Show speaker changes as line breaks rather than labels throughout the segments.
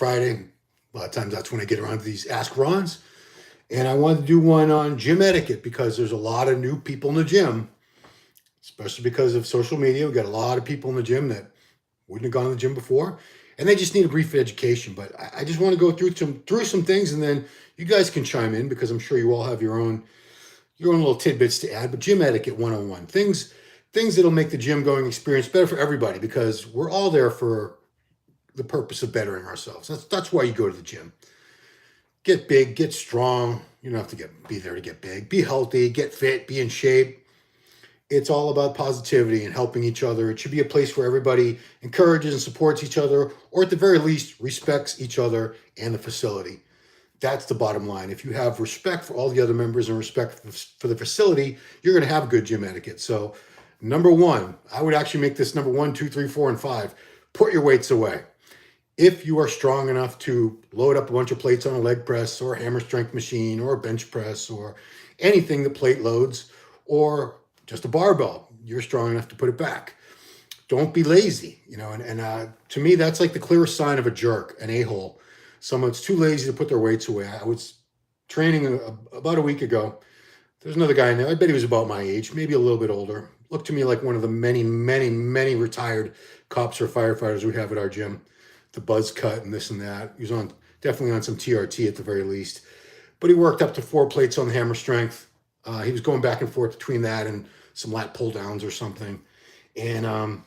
Friday. A lot of times that's when I get around to these Ask Rons. And I wanted to do one on gym etiquette because there's a lot of new people in the gym, especially because of social media. We got a lot of people in the gym that wouldn't have gone to the gym before, and they just need a brief education. But I just want to go through some things, and then you guys can chime in because I'm sure you all have your own little tidbits to add. But gym etiquette 101, things that'll make the gym going experience better for everybody, because we're all there for the purpose of bettering ourselves. That's why you go to the gym. Get big, get strong. You don't have to be there to get big. Be healthy, get fit, be in shape. It's all about positivity and helping each other. It should be a place where everybody encourages and supports each other, or at the very least, respects each other and the facility. That's the bottom line. If you have respect for all the other members and respect for the facility, you're going to have good gym etiquette. So, number one, I would actually make this number 1, 2, 3, 4, and 5. Put your weights away. If you are strong enough to load up a bunch of plates on a leg press or a hammer strength machine or a bench press or anything that plate loads, or just a barbell, you're strong enough to put it back. Don't be lazy, and to me, that's like the clearest sign of a jerk, an a-hole. Someone that's too lazy to put their weights away. I was training about a week ago. There's another guy in there. I bet he was about my age, maybe a little bit older. Looked to me like one of the many, many, many retired cops or firefighters we have at our gym. The buzz cut and this and that. He was definitely on some TRT at the very least. But he worked up to 4 plates on the hammer strength. He was going back and forth between that and some lat pull downs or something. And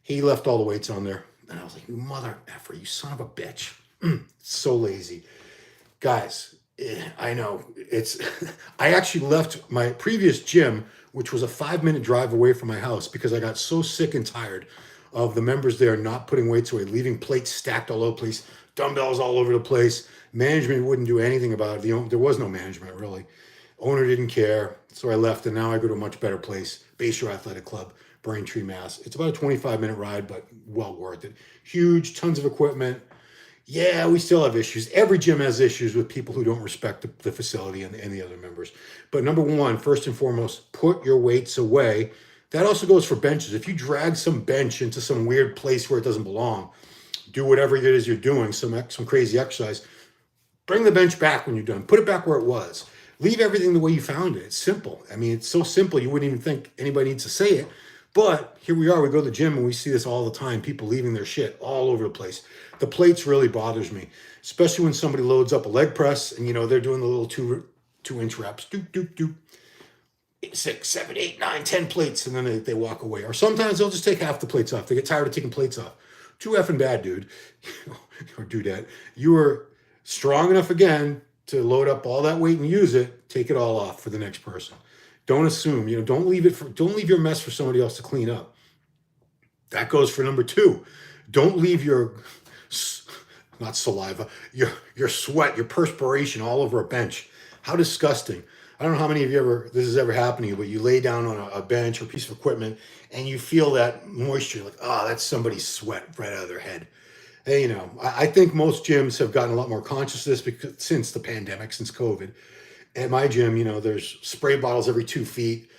he left all the weights on there. And I was like, you mother effer, you son of a bitch. So lazy. Guys, I know. I actually left my previous gym, which was a 5-minute drive away from my house, because I got so sick and tired of the members there not putting weights away, leaving plates stacked all over the place, dumbbells all over the place. Management wouldn't do anything about it. There was no management, really. Owner didn't care, so I left, and now I go to a much better place, Bayshore Athletic Club, Braintree, Mass. It's about a 25-minute ride, but well worth it. Huge, tons of equipment. Yeah, we still have issues. Every gym has issues with people who don't respect the facility and the other members. But number one, first and foremost, put your weights away. That also goes for benches. If you drag some bench into some weird place where it doesn't belong, do whatever it is you're doing, some crazy exercise, bring the bench back when you're done. Put it back where it was. Leave everything the way you found it. It's simple. I mean, it's so simple you wouldn't even think anybody needs to say it. But here we are. We go to the gym and we see this all the time. People leaving their shit all over the place. The plates really bothers me, especially when somebody loads up a leg press and, they're doing the little 2-inch reps. Doop, doop, doop. 6, 7, 8, 9, 10 plates, and then they walk away. Or sometimes they'll just take half the plates off. They get tired of taking plates off. Too effing bad, dude. Or dudette. You were strong enough again to load up all that weight and use it. Take it all off for the next person. Don't assume. Don't leave your mess for somebody else to clean up. That goes for number 2. Don't leave your not saliva, your sweat, your perspiration all over a bench. How disgusting. I don't know how many of you this has ever happened to you, but you lay down on a bench or piece of equipment and you feel that moisture, like, that's somebody's sweat right out of their head. And, I think most gyms have gotten a lot more conscious of this since the pandemic, since COVID. At my gym, there's spray bottles every 2 feet.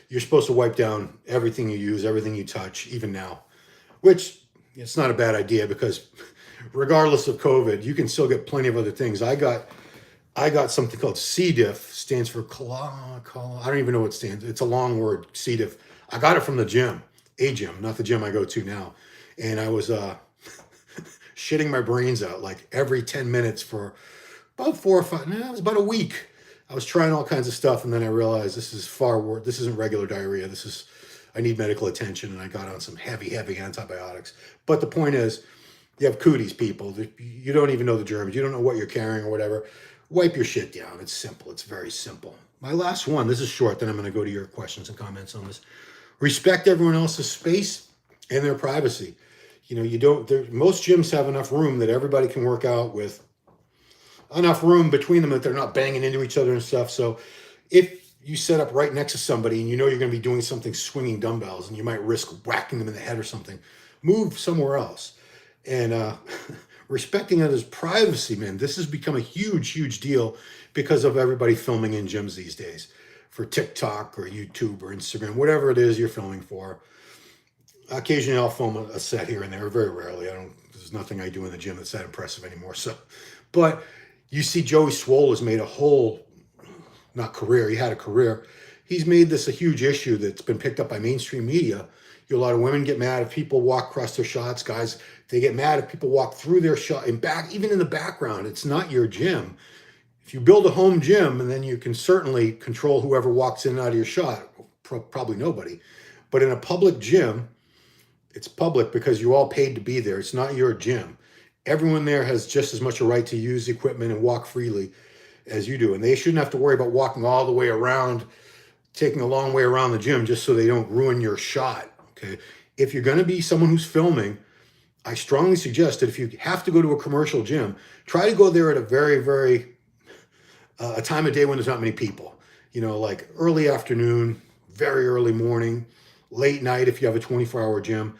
You're supposed to wipe down everything you use, everything you touch, even now, which it's not a bad idea, because regardless of COVID, you can still get plenty of other things. I got something called C. diff, stands for I don't even know what it stands. It's a long word, C. diff. I got it from the gym, not the gym I go to now. And I was shitting my brains out like every 10 minutes for about 4 or 5, it was about a week. I was trying all kinds of stuff, and then I realized this is far worse. This isn't regular diarrhea. I need medical attention, and I got on some heavy antibiotics. But the point is, you have cooties, people. You don't even know the germs. You don't know what you're carrying or whatever. Wipe your shit down. It's simple. It's very simple. My last one, this is short, then I'm going to go to your questions and comments on this. Respect everyone else's space and their privacy. Most gyms have enough room that everybody can work out with, enough room between them that they're not banging into each other and stuff. So if you set up right next to somebody and you're going to be doing something swinging dumbbells and you might risk whacking them in the head or something, move somewhere else. And respecting others' privacy, man, this has become a huge, huge deal because of everybody filming in gyms these days for TikTok or YouTube or Instagram, whatever it is you're filming for. Occasionally I'll film a set here and there, very rarely. This There's nothing I do in the gym that's that impressive anymore. So, but you see Joey Swoll has made a whole, not career, he had a career. He's made this a huge issue that's been picked up by mainstream media. A lot of women get mad if people walk across their shots. Guys, they get mad if people walk through their shot, in back, even in the background. It's not your gym. If you build a home gym, and then you can certainly control whoever walks in and out of your shot, probably nobody. But in a public gym, it's public because you all paid to be there. It's not your gym. Everyone there has just as much a right to use the equipment and walk freely as you do. And they shouldn't have to worry about walking all the way around, taking a long way around the gym just so they don't ruin your shot. Okay. If you're going to be someone who's filming, I strongly suggest that if you have to go to a commercial gym, try to go there at a very, a time of day when there's not many people, like early afternoon, very early morning, late night if you have a 24-hour gym.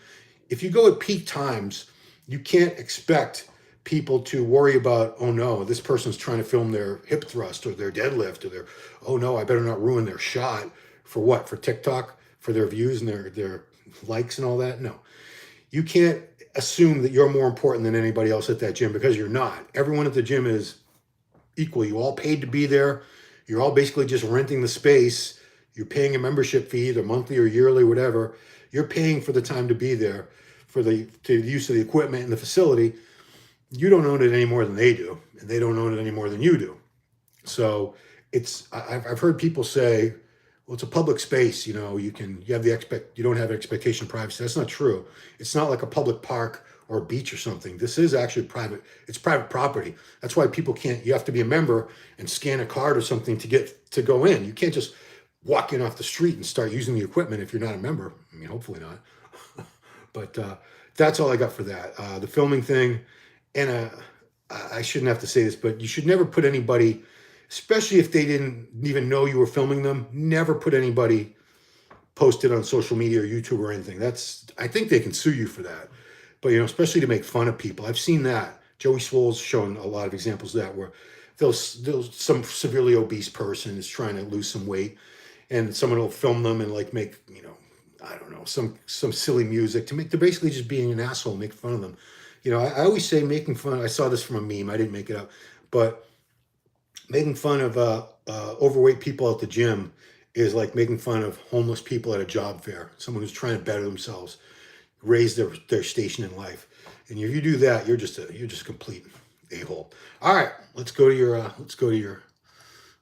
If you go at peak times, you can't expect people to worry about, oh no, this person's trying to film their hip thrust or their deadlift or their, oh no, I better not ruin their shot. For what? For TikTok? For their views and their likes and all that? No. You can't assume that you're more important than anybody else at that gym, because you're not. Everyone at the gym is equal. You all paid to be there. You're all basically just renting the space. You're paying a membership fee, either monthly or yearly, whatever. You're paying for the time to be there, for the use of the equipment and the facility. You don't own it any more than they do, and they don't own it any more than you do. So I've heard people say, well, it's a public space, you don't have expectation of privacy. That's not true. It's not like a public park or a beach or something. This is actually private. It's private property. That's why people you have to be a member and scan a card or something to go in. You can't just walk in off the street and start using the equipment if you're not a member. I mean, hopefully not. But that's all I got for that. The filming thing, and I shouldn't have to say this, but you should never put anybody, especially if they didn't even know you were filming them, never put anybody posted on social media or YouTube or anything. I think they can sue you for that. But, especially to make fun of people. I've seen that. Joey Swoll's shown a lot of examples of that, where some severely obese person is trying to lose some weight, and someone will film them and make, I don't know, some silly music they're basically just being an asshole, make fun of them. I always say making fun, I saw this from a meme, I didn't make it up, but making fun of overweight people at the gym is like making fun of homeless people at a job fair, someone who's trying to better themselves, raise their station in life. And if you do that, you're just a complete a-hole. All right, let's go to your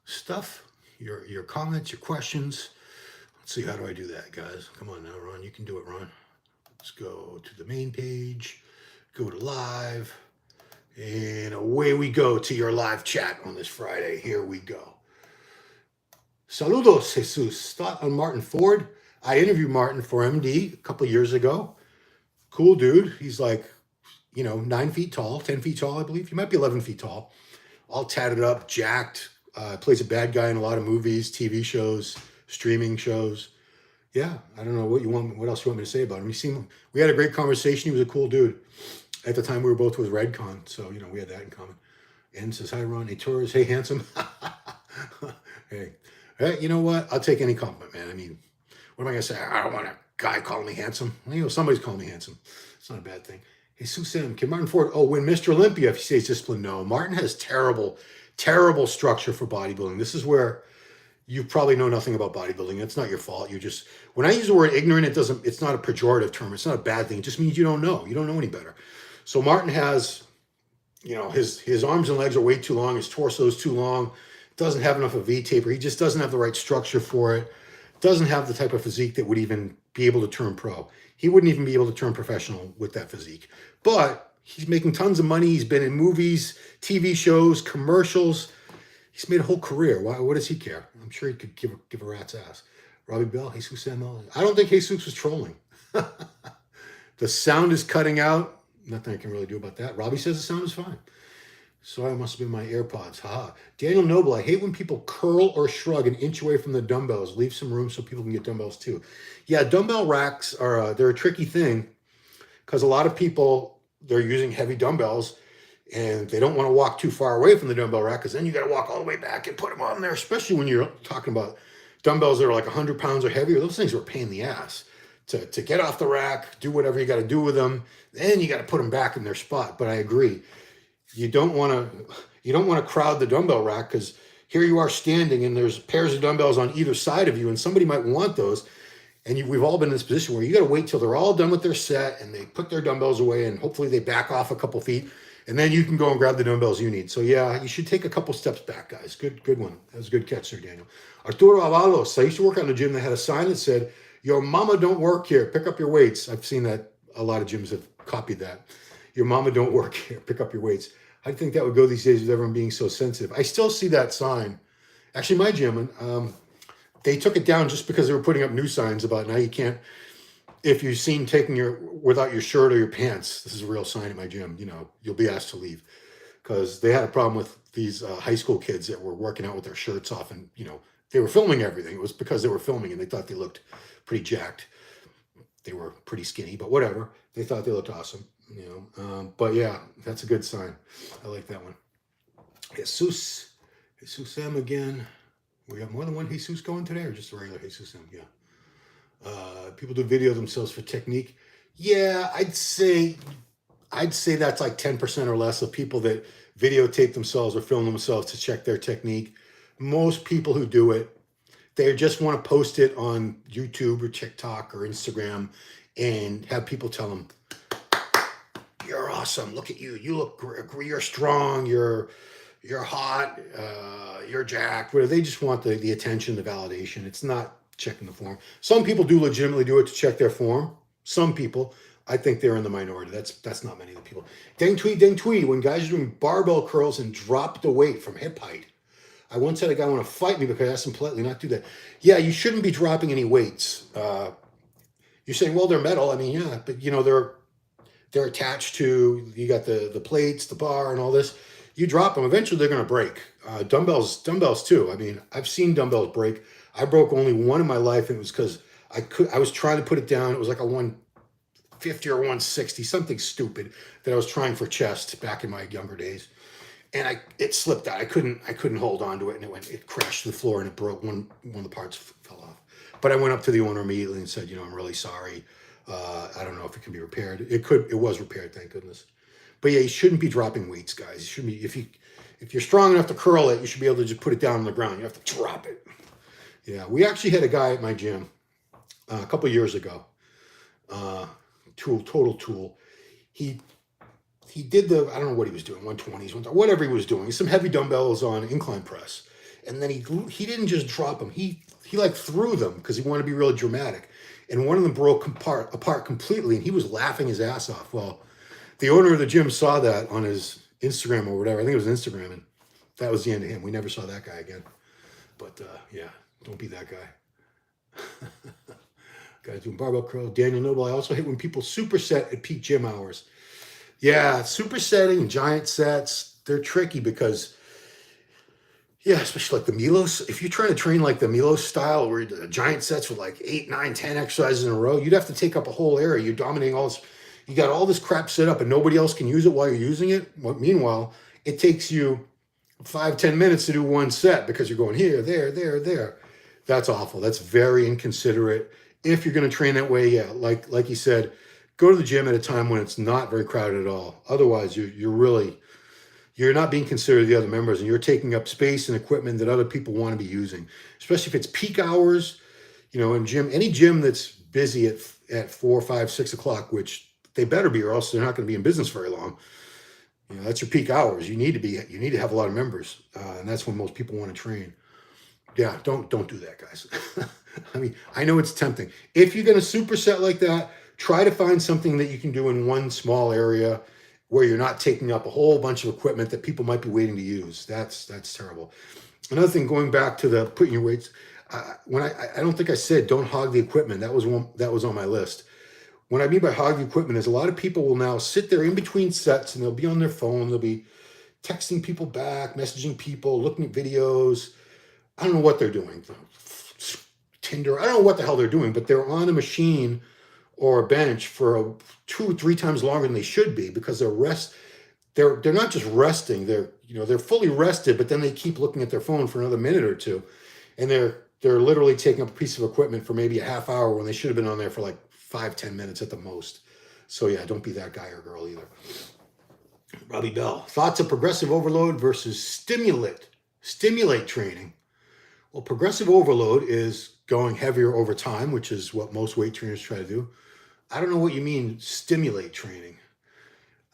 stuff, your comments, your questions. Let's see, how do I do that, guys? Come on now, Ron, you can do it, Ron. Let's go to the main page, go to live, and away we go to your live chat on this Friday. Here we go. Saludos, Jesus. Thought on Martin Ford. I interviewed Martin for MD a couple of years ago. Cool dude. He's 9 feet tall, 10 feet tall, I believe. He might be 11 feet tall. All tatted up, jacked. Plays a bad guy in a lot of movies, TV shows, streaming shows. Yeah, I don't know what else you want me to say about him. We had a great conversation. He was a cool dude. At the time, we were both with Redcon, so, we had that in common. And says, hi, Ron. Hey, Taurus. Hey, handsome. Hey, you know what? I'll take any compliment, man. I mean, what am I going to say? I don't want a guy calling me handsome. Somebody's calling me handsome. It's not a bad thing. Hey, Susan, can Martin Ford win Mr. Olympia if he stays disciplined? No. Martin has terrible structure for bodybuilding. This is where you probably know nothing about bodybuilding. It's not your fault. When I use the word ignorant, it's not a pejorative term. It's not a bad thing. It just means you don't know. You don't know any better. So Martin has, his arms and legs are way too long. His torso is too long. Doesn't have enough of a V-taper. He just doesn't have the right structure for it. Doesn't have the type of physique that would even be able to turn pro. He wouldn't even be able to turn professional with that physique. But he's making tons of money. He's been in movies, TV shows, commercials. He's made a whole career. What does he care? I'm sure he could give a rat's ass. Robbie Bell, Jesus Samuel. I don't think Jesus was trolling. The sound is cutting out. Nothing I can really do about that. Robbie says the sound is fine. Sorry, it must have been my AirPods. Haha. Daniel Noble, I hate when people curl or shrug an inch away from the dumbbells. Leave some room so people can get dumbbells too. Yeah, dumbbell racks they're a tricky thing, because a lot of people, they're using heavy dumbbells and they don't want to walk too far away from the dumbbell rack, because then you got to walk all the way back and put them on there, especially when you're talking about dumbbells that are like 100 pounds or heavier. Those things are a pain in the ass to get off the rack, do whatever you got to do with them. Then you got to put them back in their spot. But I agree, you don't want to crowd the dumbbell rack, because here you are standing and there's pairs of dumbbells on either side of you, and somebody might want those. And we've all been in this position where you got to wait till they're all done with their set and they put their dumbbells away, and hopefully they back off a couple feet, and then you can go and grab the dumbbells you need. So yeah, you should take a couple steps back, guys. Good one. That was a good catch there, Daniel. Arturo Avalos. I used to work on a gym that had a sign that said, "Your mama don't work here. Pick up your weights." I've seen that a lot of gyms have copied that. "Your mama don't work here. Pick up your weights." I think that would go these days with everyone being so sensitive. I still see that sign. Actually, my gym, they took it down just because they were putting up new signs about now you can't, if you're seen without your shirt or your pants, this is a real sign at my gym, you'll be asked to leave, because they had a problem with these high school kids that were working out with their shirts off, and, they were filming everything. It was because they were filming and they thought they looked pretty jacked. They were pretty skinny, but whatever. They thought they looked awesome, but yeah, that's a good sign. I like that one. Jesus M again. We got more than one Jesus going today, or just a regular Jesus M? Yeah. People do video themselves for technique. Yeah, I'd say that's like 10% or less of people that videotape themselves or film themselves to check their technique. Most people who do it, they just want to post it on YouTube or TikTok or Instagram and have people tell them, "You're awesome. Look at you. You look, you're strong. You're hot. You're jacked." Whatever. They just want the attention, the validation. It's not checking the form. Some people do legitimately do it to check their form. Some people, I think they're in the minority. That's not many of the people. Ding tweet. When guys are doing barbell curls and drop the weight from hip height. I once had a guy want to fight me because I asked him politely not to do that. Yeah, you shouldn't be dropping any weights. You're saying, well, they're metal. I mean, yeah, but they're attached to, you got the plates, the bar, and all this. You drop them, eventually they're going to break. Dumbbells too. I mean, I've seen dumbbells break. I broke only one in my life, and it was because I was trying to put it down. It was like a 150 or 160, something stupid that I was trying for chest back in my younger days. And it slipped out. I couldn't hold on to it, and it crashed to the floor, and it broke. One of the parts fell off. But I went up to the owner immediately and said, "I'm really sorry. I don't know if it can be repaired." It was repaired, thank goodness. But yeah, you shouldn't be dropping weights, guys. You shouldn't be, if you're strong enough to curl it, you should be able to just put it down on the ground. You have to drop it. Yeah, we actually had a guy at my gym a couple of years ago. Total tool. He did I don't know what he was doing, 120s, whatever he was doing, some heavy dumbbells on incline press. And then he didn't just drop them. He like threw them because he wanted to be really dramatic. And one of them broke apart completely, and he was laughing his ass off. Well, the owner of the gym saw that on his Instagram or whatever. I think it was Instagram, and that was the end of him. We never saw that guy again. But yeah, don't be that guy. Guys doing barbell curls. Daniel Noble. I also hate when people superset at peak gym hours. Yeah, supersetting and giant sets, they're tricky because, yeah, especially like the Milos. If you're trying to train like the Milos style, where the giant sets with like 8, 9, 10 exercises in a row, you'd have to take up a whole area. You're dominating all this. You got all this crap set up and nobody else can use it while you're using it. Meanwhile, it takes you 5, 10 minutes to do one set because you're going here, there. That's awful. That's very inconsiderate. If you're going to train that way, yeah, like you said, go to the gym at a time when it's not very crowded at all. Otherwise, you're not being considered the other members, and you're taking up space and equipment that other people want to be using. Especially if it's peak hours, in gym, any gym that's busy at 4, 5, 6 o'clock, which they better be, or else they're not going to be in business very long. That's your peak hours. You need to have a lot of members, and that's when most people want to train. Yeah, don't do that, guys. I mean, I know it's tempting. If you're going to superset like that, try to find something that you can do in one small area where you're not taking up a whole bunch of equipment that people might be waiting to use. That's terrible. Another thing, going back to the putting your weights, when I don't think I said don't hog the equipment. That was on my list. What I mean by hog the equipment is a lot of people will now sit there in between sets and they'll be on their phone. They'll be texting people back, messaging people, looking at videos. I don't know what they're doing. Tinder. I don't know what the hell they're doing, but they're on a machine or a bench for 2 or 3 times longer than they should be because they're not just resting. They're fully rested, but then they keep looking at their phone for another minute or two, and they're literally taking up a piece of equipment for maybe a half hour when they should have been on there for like 5-10 minutes at the most. So yeah, don't be that guy or girl either. Robbie Bell, thoughts of progressive overload versus stimulate training. Well, progressive overload is going heavier over time, which is what most weight trainers try to do. I don't know what you mean stimulate training.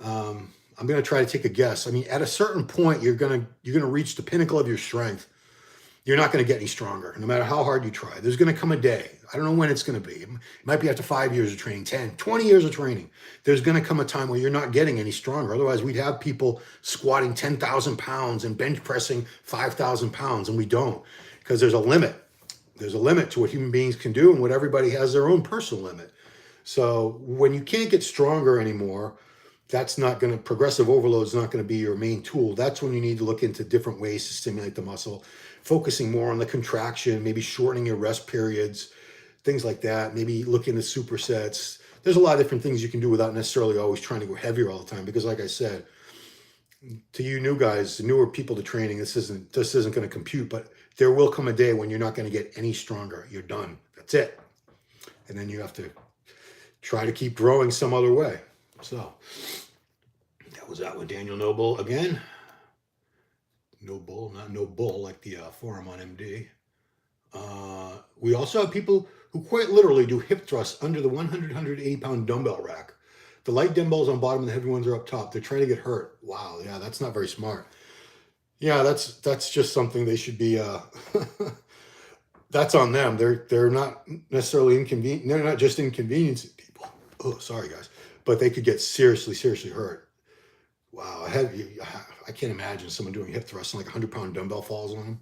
I'm going to try to take a guess. I mean, at a certain point, you're going to reach the pinnacle of your strength. You're not going to get any stronger, no matter how hard you try. There's going to come a day. I don't know when it's going to be. It might be after 5 years of training, 10, 20 years of training. There's going to come a time where you're not getting any stronger. Otherwise, we'd have people squatting 10,000 pounds and bench pressing 5,000 pounds, and we don't, because there's a limit. There's a limit to what human beings can do, and what everybody has their own personal limit. So when you can't get stronger anymore, progressive overload is not going to be your main tool. That's when you need to look into different ways to stimulate the muscle, focusing more on the contraction, maybe shortening your rest periods, things like that. Maybe look into supersets. There's a lot of different things you can do without necessarily always trying to go heavier all the time. Because like I said, to you new guys, the newer people to training, this isn't going to compute, but there will come a day when you're not going to get any stronger. You're done. That's it. And then you have to try to keep growing some other way. So that was that one. Daniel Noble again. Noble, not no bull like the forum on MD. We also have people who quite literally do hip thrusts under the 180 pound dumbbell rack. The light dumbbells on bottom and the heavy ones are up top. They're trying to get hurt. Wow, yeah, that's not very smart. Yeah, that's just something they should be. That's on them. They're not necessarily inconvenient. They're not just inconveniencing people. Oh, sorry guys, but they could get seriously hurt. Wow, I can't imagine someone doing hip thrusts and like 100 pound dumbbell falls on them.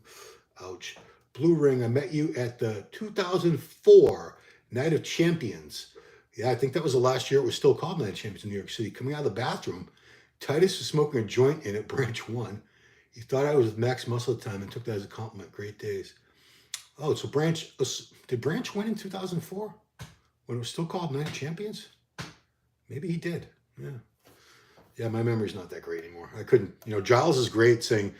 Ouch. Blue Ring, I met you at the 2004 Night of Champions. Yeah, I think that was the last year it was still called Night of Champions in New York City. Coming out of the bathroom, Titus was smoking a joint in at Branch 1. He thought I was with Max Muscle at the time and took that as a compliment. Great days. Oh, so did Branch win in 2004 when it was still called Night of Champions? Maybe he did. Yeah, my memory's not that great anymore. I couldn't, Giles is great saying,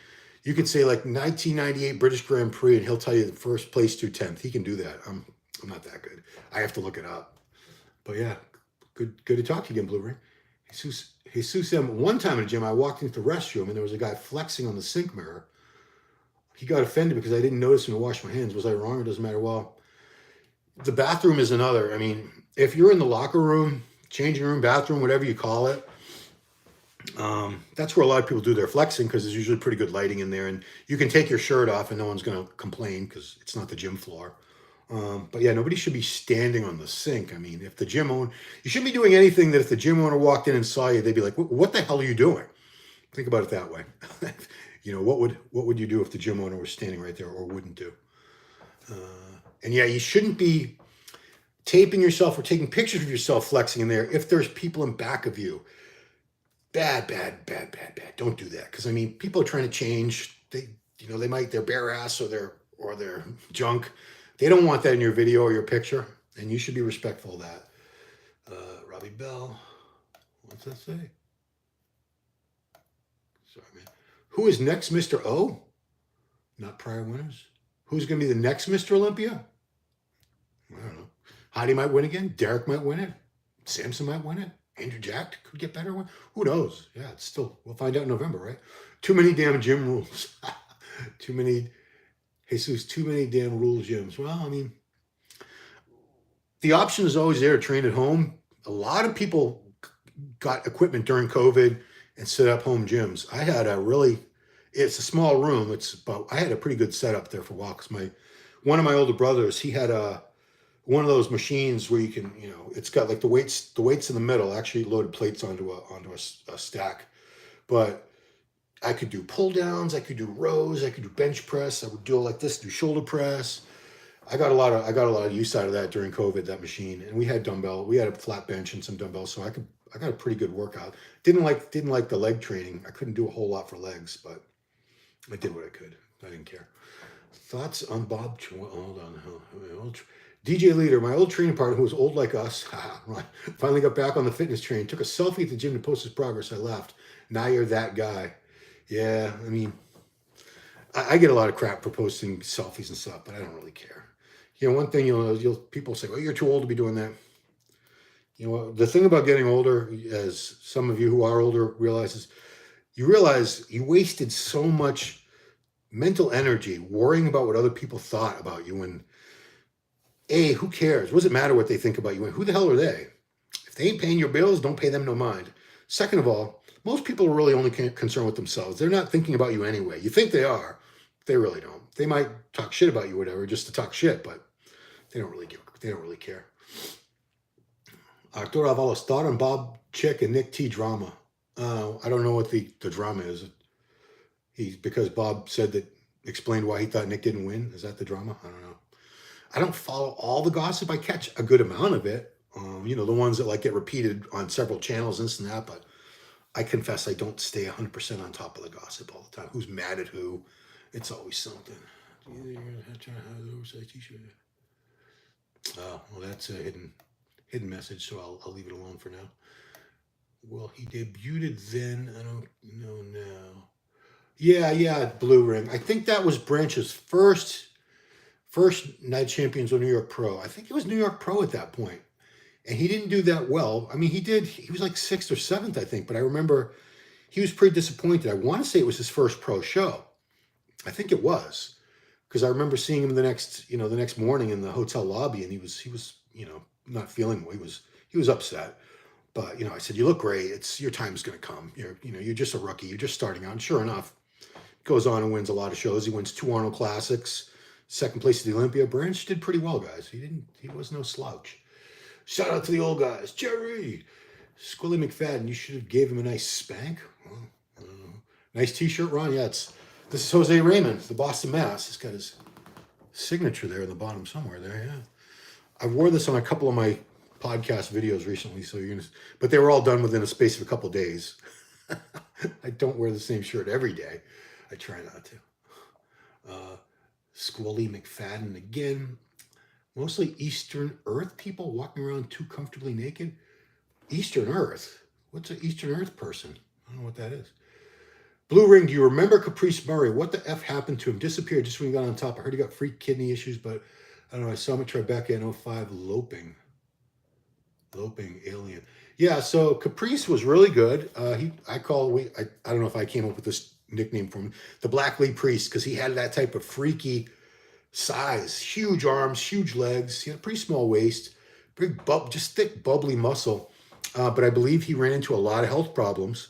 you could say like 1998 British Grand Prix and he'll tell you the first place through 10th. He can do that. I'm not that good. I have to look it up. But yeah, good to talk to you again, Blue Ring. Jesus M. One time in the gym, I walked into the restroom and there was a guy flexing on the sink mirror. He got offended because I didn't notice him to wash my hands. Was I wrong? It doesn't matter. Well, the bathroom is another. I mean, if you're in the locker room, changing room, bathroom, whatever you call it, that's where a lot of people do their flexing because there's usually pretty good lighting in there, and you can take your shirt off and no one's going to complain because it's not the gym floor. But yeah, nobody should be standing on the sink. I mean, if the gym owner, you shouldn't be doing anything that if the gym owner walked in and saw you, they'd be like, what the hell are you doing? Think about it that way. What would you do if the gym owner was standing right there or wouldn't do? And yeah, you shouldn't be taping yourself or taking pictures of yourself flexing in there if there's people in back of you. Bad. Don't do that. Because I mean, people are trying to change. They might their bare ass or their junk. They don't want that in your video or your picture, and you should be respectful of that. Robbie Bell, what's that say? Sorry, man. Who is next Mr. O? Not prior winners. Who's going to be the next Mr. Olympia? I don't know. Heidi might win again. Derek might win it. Samson might win it. Andrew Jack could get better one. Who knows? Yeah, we'll find out in November, right? Too many damn gym rules. Too many damn rule gyms. Well, I mean, the option is always there to train at home. A lot of people got equipment during COVID and set up home gyms. I had it's a small room. I had a pretty good setup there for a while because one of my older brothers, he had one of those machines where you can, it's got like the weights in the middle, actually loaded plates onto a stack. But I could do pull downs, I could do rows, I could do bench press, I would do it like this, do shoulder press. I got a lot of use out of that during COVID, that machine. And we had a flat bench and some dumbbells, so I got a pretty good workout. Didn't like the leg training. I couldn't do a whole lot for legs, but I did what I could. I didn't care. Thoughts on Bob? Hold on. DJ Leader, my old training partner who was old like us, finally got back on the fitness train, took a selfie at the gym to post his progress. I laughed. Now you're that guy. Yeah, I mean, I get a lot of crap for posting selfies and stuff, but I don't really care. One thing people say, well, you're too old to be doing that. You know, the thing about getting older, as some of you who are older realize you wasted so much mental energy worrying about what other people thought about you. And A, who cares? What does it matter what they think about you? And who the hell are they? If they ain't paying your bills, don't pay them no mind. Second of all, most people are really only concerned with themselves. They're not thinking about you anyway. You think they are, they really don't. They might talk shit about you, whatever, just to talk shit, but they don't really care. Arturo Avalos, thought on Bob Chick and Nick T drama. I don't know what the drama is. Because Bob explained why he thought Nick didn't win. Is that the drama? I don't know. I don't follow all the gossip. I catch a good amount of it. You know, the ones that like get repeated on several channels, this and that. But I confess I don't stay 100% on top of the gossip all the time. Who's mad at who? It's always something. Oh, well, that's a hidden message, so I'll leave it alone for now. Well, he debuted then. I don't know now. Yeah, Blue Ring. I think that was Branch's first night champions of New York Pro. I think it was New York Pro at that point. And he didn't do that well. I mean, he was like 6th or 7th, I think, but I remember he was pretty disappointed. I want to say it was his first pro show. I think it was. Because I remember seeing him the next morning in the hotel lobby, and he was, not feeling well. He was upset. But, I said, you look great. Your time's going to come. You're just a rookie. You're just starting out. And sure enough, goes on and wins a lot of shows. He wins 2 Arnold Classics, 2nd place at the Olympia. Branch did pretty well, guys. He was no slouch. Shout out to the old guys. Jerry, Squilly McFadden, you should have gave him a nice spank. Well, I don't know. Nice t-shirt, Ron. Yeah, this is Jose Raymond, the Boston Mass. He's got his signature there in the bottom somewhere there, yeah. I wore this on a couple of my podcast videos recently, but they were all done within a space of a couple of days. I don't wear the same shirt every day. I try not to. Squilly McFadden again. Mostly Eastern Earth people walking around too comfortably naked. Eastern Earth? What's an Eastern Earth person? I don't know what that is. Blue Ring, do you remember Caprice Murray? What the F happened to him? Disappeared just when he got on top. I heard he got freak kidney issues, but I don't know. I saw him at Tribeca in 05 loping alien. Yeah, so Caprice was really good. I don't know if I came up with this nickname for him, the Black Lee Priest, because he had that type of freaky size, huge arms, huge legs, pretty small waist, just thick, bubbly muscle. But I believe he ran into a lot of health problems.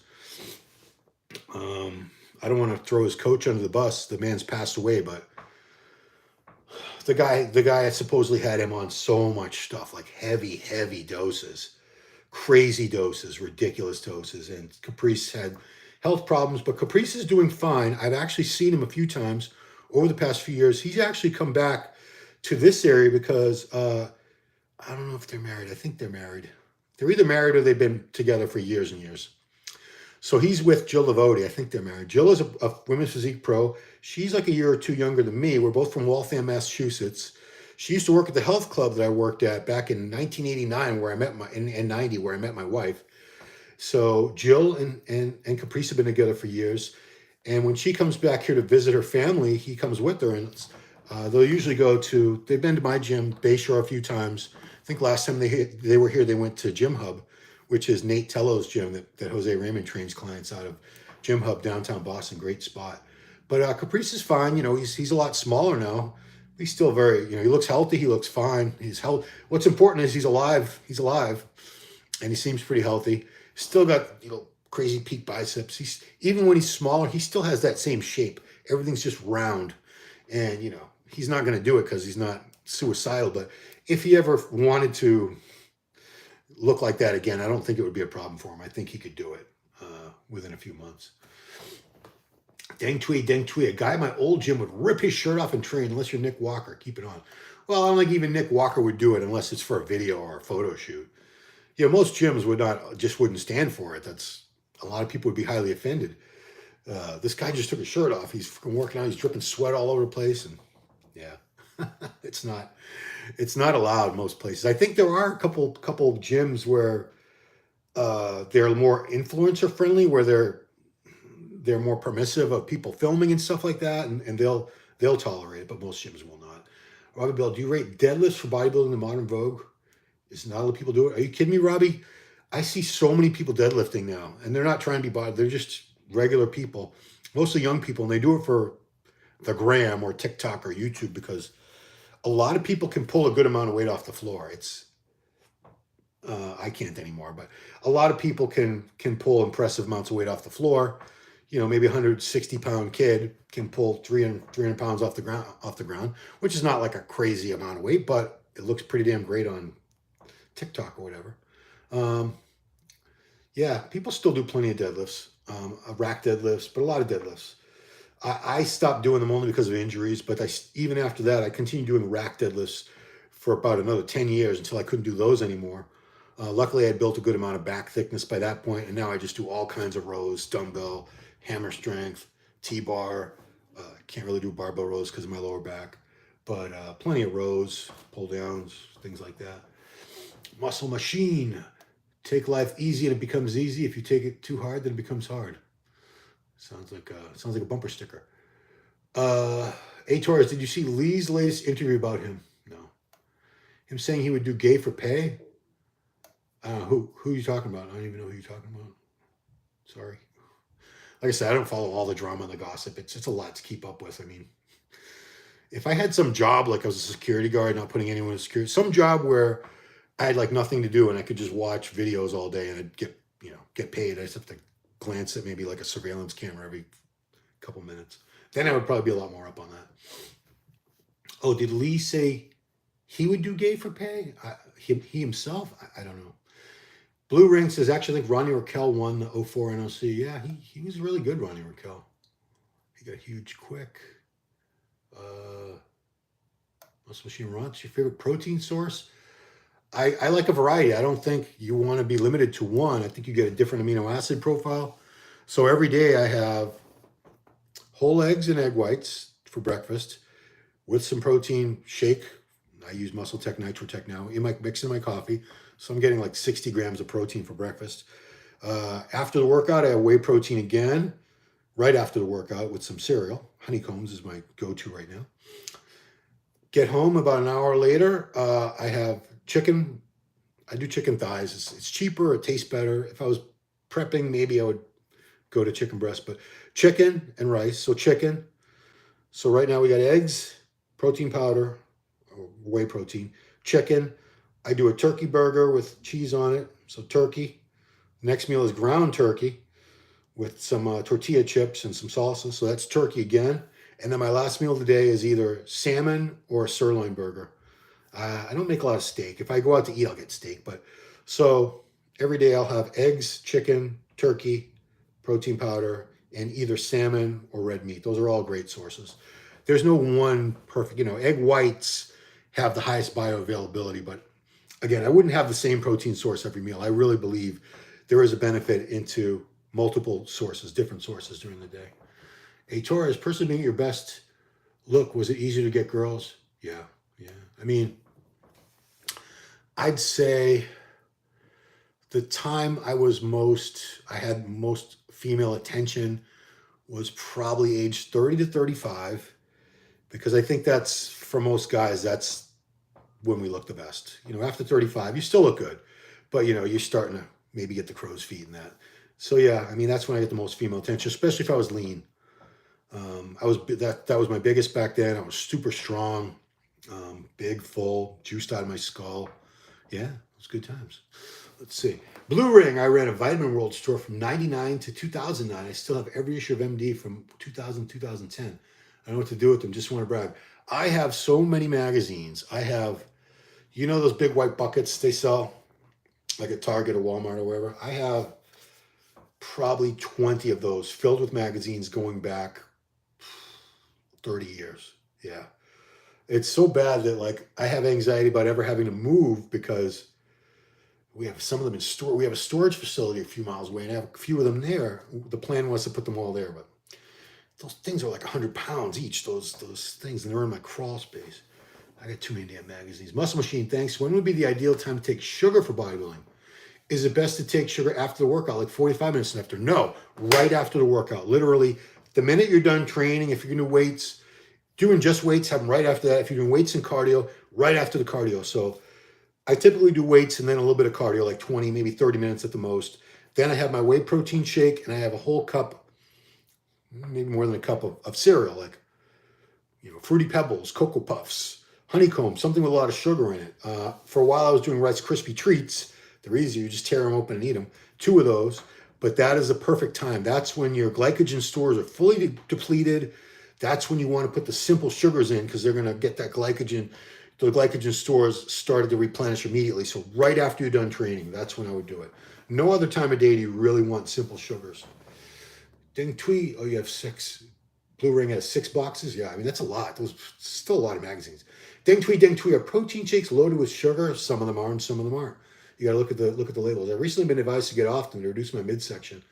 I don't want to throw his coach under the bus. The man's passed away, but the guy supposedly had him on so much stuff, like heavy doses, crazy doses, ridiculous doses. And Caprice had health problems, but Caprice is doing fine. I've actually seen him a few times over the past few years. He's actually come back to this area because I don't know if they're married. I think they're married. They're either married or they've been together for years and years. So he's with Jill Lavodi. I think they're married. Jill is a women's physique pro. She's like a year or two younger than me. We're both from Waltham, Massachusetts. She used to work at the health club that I worked at back in 1989, where I met in 90, where I met my wife. So Jill and Caprice have been together for years. And when she comes back here to visit her family, he comes with her. And they'll usually they've been to my gym, Bayshore, a few times. I think last time they were here, they went to Gym Hub, which is Nate Tello's gym that Jose Raymond trains clients out of. Gym Hub, downtown Boston, great spot. But Caprice is fine. He's a lot smaller now. He's still very, he looks healthy. He looks fine. What's important is he's alive. He's alive. And he seems pretty healthy. Still got, crazy peak biceps. Even when he's smaller, he still has that same shape. Everything's just round. And, he's not going to do it because he's not suicidal. But if he ever wanted to look like that again, I don't think it would be a problem for him. I think he could do it within a few months. Deng Tui. A guy at my old gym would rip his shirt off and train unless you're Nick Walker. Keep it on. Well, I don't think even Nick Walker would do it unless it's for a video or a photo shoot. Most gyms wouldn't stand for it. A lot of people would be highly offended. This guy just took his shirt off. He's working out. He's dripping sweat all over the place. And yeah, it's not allowed in most places. I think there are a couple gyms where they're more influencer friendly, where they're more permissive of people filming and stuff like that, and they'll tolerate it, but most gyms will not. Robert Bell, do you rate deadlifts for bodybuilding in modern vogue? Is not a lot of people do it. Are you kidding me, Robbie? I see so many people deadlifting now, and they're not trying to be body. They're just regular people, mostly young people, and they do it for the gram or TikTok or YouTube because a lot of people can pull a good amount of weight off the floor. It's I can't anymore, but a lot of people can pull impressive amounts of weight off the floor. You know, maybe a 160-pound kid can pull 300 pounds off the ground, which is not like a crazy amount of weight, but it looks pretty damn great on TikTok or whatever. Yeah, people still do plenty of deadlifts, rack deadlifts, but a lot of deadlifts. I stopped doing them only because of injuries, but even after that, I continued doing rack deadlifts for about another 10 years until I couldn't do those anymore. Luckily, I had built a good amount of back thickness by that point, and now I just do all kinds of rows, dumbbell, hammer strength, T-bar. Can't really do barbell rows because of my lower back, but plenty of rows, pull downs, things like that. Muscle machine. Take life easy and it becomes easy. If you take it too hard, then it becomes hard. Sounds like a bumper sticker. Taurus, did you see Lee's latest interview about him? No. Him saying he would do gay for pay? Who are you talking about? I don't even know who you're talking about. Sorry. Like I said, I don't follow all the drama and the gossip. It's a lot to keep up with. I mean, if I had some job, like I was a security guard, not putting anyone in security, some job where I had like nothing to do and I could just watch videos all day and I'd get paid. I just have to glance at maybe like a surveillance camera every couple minutes. Then I would probably be a lot more up on that. Oh, did Lee say he would do gay for pay? He himself? I don't know. Blue Ring says, actually, I think Ronnie Raquel won the 04 NOC. Yeah, he was really good, Ronnie Raquel. He got huge quick. Muscle Machine What's your favorite protein source? I like a variety. I don't think you want to be limited to one. I think you get a different amino acid profile. So every day I have whole eggs and egg whites for breakfast with some protein shake. I use Muscle Tech, Nitrotech now. Mix in my coffee. So I'm getting like 60 grams of protein for breakfast. After the workout, I have whey protein again, right after the workout with some cereal. Honeycombs is my go-to right now. Get home about an hour later. I have chicken. I do chicken thighs. It's cheaper. It tastes better. If I was prepping, maybe I would go to chicken breast, but chicken and rice. So chicken. So right now we got eggs, protein powder, or whey protein, chicken. I do a turkey burger with cheese on it. So turkey. Next meal is ground turkey with some tortilla chips and some salsa. So that's turkey again. And then my last meal of the day is either salmon or a sirloin burger. I don't make a lot of steak. If I go out to eat, I'll get steak. But so every day I'll have eggs, chicken, turkey, protein powder, and either salmon or red meat. Those are all great sources. There's no one perfect, egg whites have the highest bioavailability, but again, I wouldn't have the same protein source every meal. I really believe there is a benefit into multiple sources, different sources during the day. Hey, Taurus, person being your best look, was it easier to get girls? Yeah. I mean, I'd say the time I had most female attention was probably age 30 to 35, because I think that's, for most guys, that's when we look the best. After 35, you still look good, but you're starting to maybe get the crow's feet and that. So yeah, I mean, that's when I get the most female attention, especially if I was lean. That was my biggest back then. I was super strong, big, full, juiced out of my skull. Yeah, it was good times. Let's see. Blue Ring, I ran a Vitamin World store from 99 to 2009. I still have every issue of MD from 2000 to 2010. I don't know what to do with them. Just want to brag. I have so many magazines. I have, those big white buckets they sell, like at Target or Walmart or wherever. I have probably 20 of those filled with magazines going back 30 years. Yeah. It's so bad that like I have anxiety about ever having to move because we have some of them in store. We have a storage facility a few miles away and I have a few of them there. The plan was to put them all there, but those things are like 100 pounds each, those things, and they're in my crawl space. I got too many damn magazines. Muscle Machine, thanks. When would be the ideal time to take sugar for bodybuilding? Is it best to take sugar after the workout, like 45 minutes after? No, right after the workout. Literally, the minute you're done training, if you're going to do weights, doing just weights, have them right after that. If you're doing weights and cardio, right after the cardio. So I typically do weights and then a little bit of cardio, like 20, maybe 30 minutes at the most. Then I have my whey protein shake, and I have a whole cup, maybe more than a cup of cereal, like, Fruity Pebbles, Cocoa Puffs, honeycomb, something with a lot of sugar in it. For a while, I was doing Rice Krispie treats. They're easy. You just tear them open and eat them. 2 of those. But that is the perfect time. That's when your glycogen stores are fully depleted. That's when you want to put the simple sugars in, because they're going to get that glycogen. The glycogen stores started to replenish immediately. So right after you're done training, that's when I would do it. No other time of day do you really want simple sugars. Ding Tweet, oh, you have 6. Blue Ring has 6 boxes. Yeah, I mean, that's a lot. Those still a lot of magazines. Ding Tweet are protein shakes loaded with sugar. Some of them are and some of them aren't. You got to look at the labels. I've recently been advised to get off them to reduce my midsection.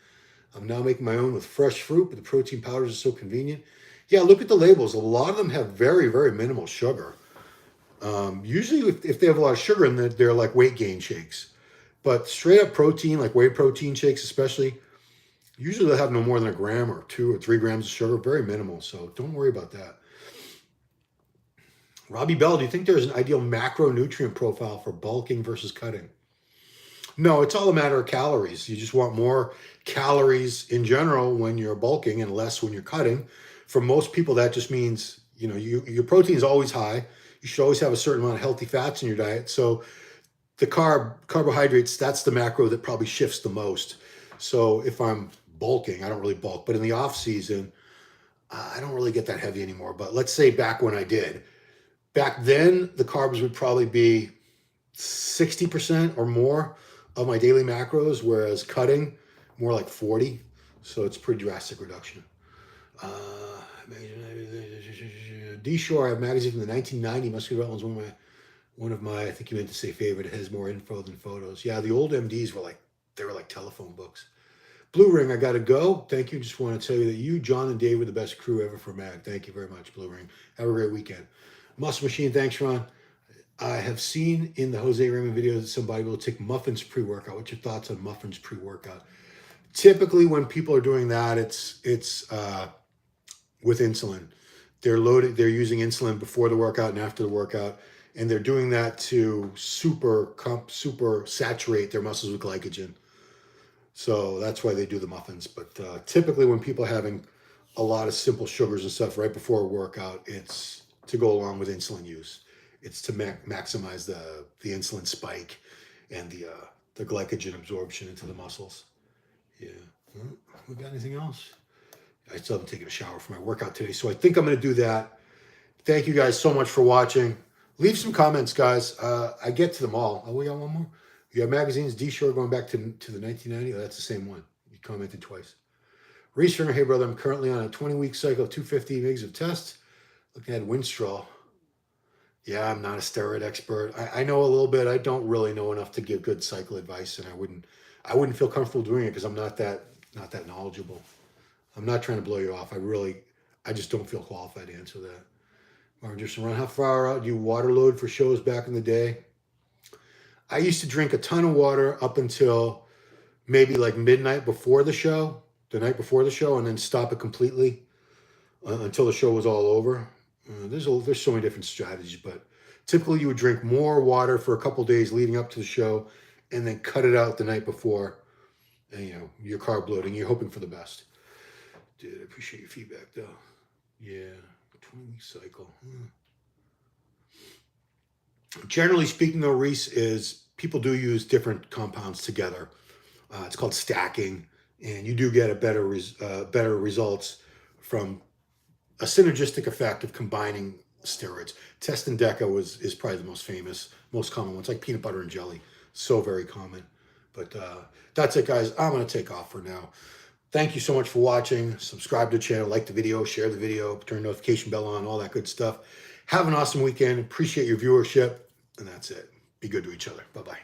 I'm now making my own with fresh fruit, but the protein powders are so convenient. Yeah, look at the labels. A lot of them have very, very minimal sugar. Usually, if they have a lot of sugar in them, they're like weight gain shakes. But straight up protein, like whey protein shakes especially, usually they'll have no more than a gram or 2 or 3 grams of sugar, very minimal. So don't worry about that. Robbie Bell, do you think there's an ideal macronutrient profile for bulking versus cutting? No, it's all a matter of calories. You just want more calories in general when you're bulking and less when you're cutting. For most people, that just means, your protein is always high. You should always have a certain amount of healthy fats in your diet. So the carbohydrates, that's the macro that probably shifts the most. So if I'm bulking, I don't really bulk, but in the off season, I don't really get that heavy anymore. But let's say back when I did, back then the carbs would probably be 60% or more of my daily macros, whereas cutting more like 40. So it's a pretty drastic reduction. D Shore, I have a magazine from the 1990. Muscular was one of my, I think you meant to say favorite. It has more info than photos. Yeah, the old MDs were like telephone books. Blue Ring, I got to go. Thank you. Just want to tell you that you, John, and Dave were the best crew ever for MAG. Thank you very much, Blue Ring. Have a great weekend. Muscle Machine, thanks, Ron. I have seen in the Jose Raymond videos that somebody will take muffins pre-workout. What's your thoughts on muffins pre-workout? Typically, when people are doing that, it's with insulin. They're using insulin before the workout and after the workout, and they're doing that to super saturate their muscles with glycogen. So that's why they do the muffins. But typically, when people are having a lot of simple sugars and stuff right before a workout, it's to go along with insulin use. It's to maximize the insulin spike and the glycogen absorption into the muscles. Yeah. We got anything else? I still haven't taken a shower for my workout today, so I think I'm going to do that. Thank you guys so much for watching. Leave some comments, guys. I get to them all. Oh, we got one more? You have magazines, D-Shore going back to the 1990. Oh, that's the same one. You commented twice. Reese Stringer, hey, brother, I'm currently on a 20-week cycle of 250 mgs of tests. Looking at Winstrol. Yeah, I'm not a steroid expert. I know a little bit. I don't really know enough to give good cycle advice, and I wouldn't feel comfortable doing it because I'm not that knowledgeable. I'm not trying to blow you off. I just don't feel qualified to answer that. Martin just around, how far out do you water load for shows back in the day? I used to drink a ton of water up until maybe like midnight before the show, the night before the show, and then stop it completely until the show was all over. There's so many different strategies, but typically you would drink more water for a couple days leading up to the show and then cut it out the night before, and you're carb loading. You're hoping for the best. Dude, I appreciate your feedback though. Yeah, 20-week cycle. Generally speaking though, Reese, is people do use different compounds together. It's called stacking, and you do get a better results from a synergistic effect of combining steroids. Test and Deca is probably the most famous, most common ones, like peanut butter and jelly. So very common. But that's it, guys. I'm going to take off for now. Thank you so much for watching. Subscribe to the channel, like the video, share the video, turn the notification bell on, all that good stuff. Have an awesome weekend. Appreciate your viewership. And that's it. Be good to each other. Bye-bye.